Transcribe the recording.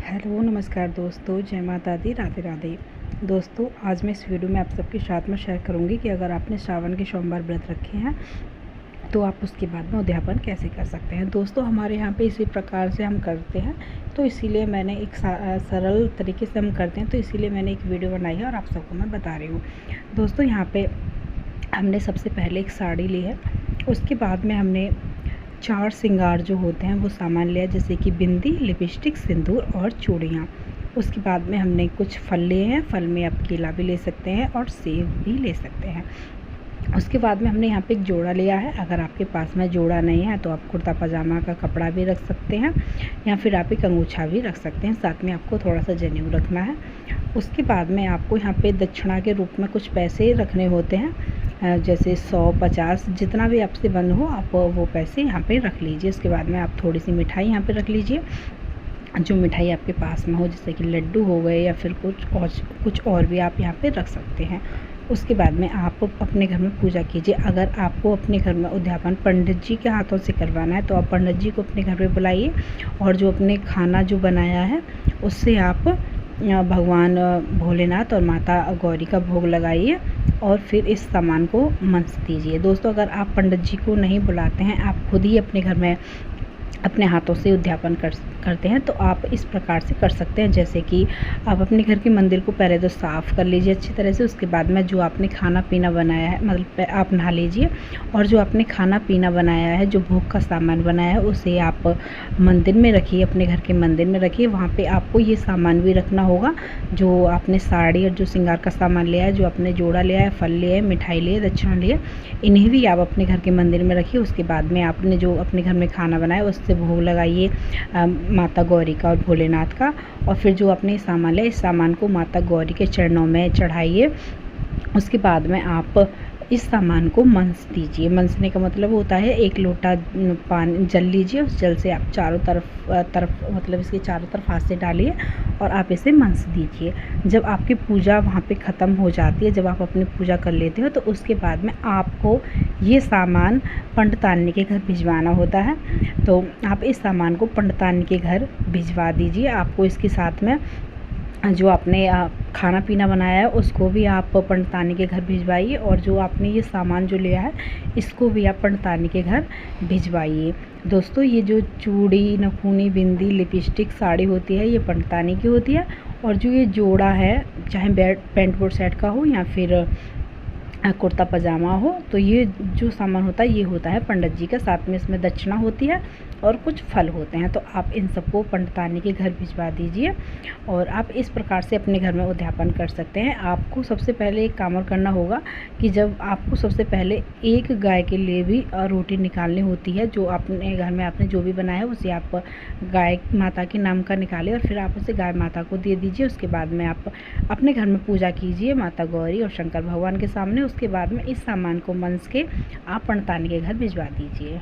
Hello नमस्कार दोस्तों, जय माता दी, राधे राधे। दोस्तों, आज मैं इस वीडियो में आप सबके साथ में शेयर करूंगी कि अगर आपने सावन के सोमवार व्रत रखे हैं तो आप उसके बाद में उद्यापन कैसे कर सकते हैं। दोस्तों, हमारे यहाँ पे इसी प्रकार से हम करते हैं, तो इसीलिए मैंने एक सरल तरीके से हम करते हैं, तो इसीलिए मैंने एक वीडियो बनाई है और आप सबको मैं बता रही हूँ। दोस्तों, यहाँ पर हमने सबसे पहले एक साड़ी ली है, उसके बाद में हमने 4 श्रृंगार जो होते हैं वो सामान लिया, जैसे कि बिंदी, लिपस्टिक, सिंदूर और चूड़ियाँ। उसके बाद में हमने कुछ फल लिए हैं, फल में आप केला भी ले सकते हैं और सेब भी ले सकते हैं। उसके बाद में हमने यहाँ पे एक जोड़ा लिया है। अगर आपके पास में जोड़ा नहीं है तो आप कुर्ता पजामा का कपड़ा भी रख सकते हैं या फिर आप एक अंगूछा भी रख सकते हैं। साथ में आपको थोड़ा सा जनेऊ रखना है। उसके बाद में आपको यहाँ पे दक्षिणा के रूप में कुछ पैसे रखने होते हैं, जैसे 100, 50 जितना भी आपसे बन हो आप वो पैसे यहाँ पे रख लीजिए। उसके बाद में आप थोड़ी सी मिठाई यहाँ पे रख लीजिए, जो मिठाई आपके पास में हो, जैसे कि लड्डू हो गए या फिर कुछ और भी आप यहाँ पे रख सकते हैं। उसके बाद में आप अपने घर में पूजा कीजिए। अगर आपको अपने घर में उद्यापन पंडित जी के हाथों से करवाना है तो आप पंडित जी को अपने घर पे बुलाइए और जो अपने खाना जो बनाया है उससे आप भगवान भोलेनाथ और माता गौरी का भोग लगाइए और फिर इस सामान को मंस दीजिए। दोस्तों, अगर आप पंडित जी को नहीं बुलाते हैं, आप खुद ही अपने घर में अपने हाथों से उद्यापन करते हैं तो आप इस प्रकार से कर सकते हैं, जैसे कि आप अपने घर के मंदिर को पहले तो साफ़ कर लीजिए अच्छी तरह से। उसके बाद में जो आपने खाना पीना बनाया है, मतलब आप नहा लीजिए और जो आपने खाना पीना बनाया है, जो भोग का सामान बनाया है, उसे आप मंदिर में रखिए, अपने घर के मंदिर में रखिए। वहाँ पे आपको ये सामान भी रखना होगा, जो आपने साड़ी और जो श्रृंगार का सामान लिया है, जो आपने जोड़ा लिया है, फल लिए, मिठाई लिए, दक्षिणा लिए, इन्हें भी आप अपने घर के मंदिर में रखिए। उसके बाद में आपने जो अपने घर में खाना बनाया उससे भोग लगाइए माता गौरी का और भोलेनाथ का। और फिर जो आपने सामान लिया, इस सामान को माता गौरी के चरणों में चढ़ाइए। उसके बाद में आप इस सामान को मंस दीजिए। मंसने का मतलब होता है एक लोटा पानी जल लीजिए, उस जल से आप चारों तरफ मतलब इसके चारों तरफ हाथ से डालिए और आप इसे मंस दीजिए। जब आपकी पूजा वहाँ पे ख़त्म हो जाती है, जब आप अपनी पूजा कर लेते हो, तो उसके बाद में आपको ये सामान पंडितानी के घर भिजवाना होता है। तो आप इस सामान को पंडितानी के घर भिजवा दीजिए। आपको इसके साथ में जो आपने खाना पीना बनाया है उसको भी आप पंडितानी के घर भिजवाइए और जो आपने ये सामान जो लिया है इसको भी आप पंडितानी के घर भिजवाइए। दोस्तों, ये जो चूड़ी, नखूनी, बिंदी, लिपस्टिक, साड़ी होती है, ये पंडितानी की होती है। और जो ये जोड़ा है, चाहे पैंट कोट सेट का हो या फिर कुर्ता पजामा हो, तो ये जो सामान होता है ये होता है पंडित जी का। साथ में इसमें दक्षिणा होती है और कुछ फल होते हैं। तो आप इन सबको पंडितानी के घर भिजवा दीजिए और आप इस प्रकार से अपने घर में उद्यापन कर सकते हैं। आपको सबसे पहले एक काम और करना होगा कि जब आपको सबसे पहले एक गाय के लिए भी रोटी निकालनी होती है, जो अपने घर में आपने जो भी बनाया है उसे आप गाय माता के नाम का निकालें और फिर आप उसे गाय माता को दे दीजिए। उसके बाद में आप अपने घर में पूजा कीजिए माता गौरी और शंकर भगवान के सामने। उसके बाद में इस सामान को मंस के आप पंडितानी के घर भिजवा दीजिए।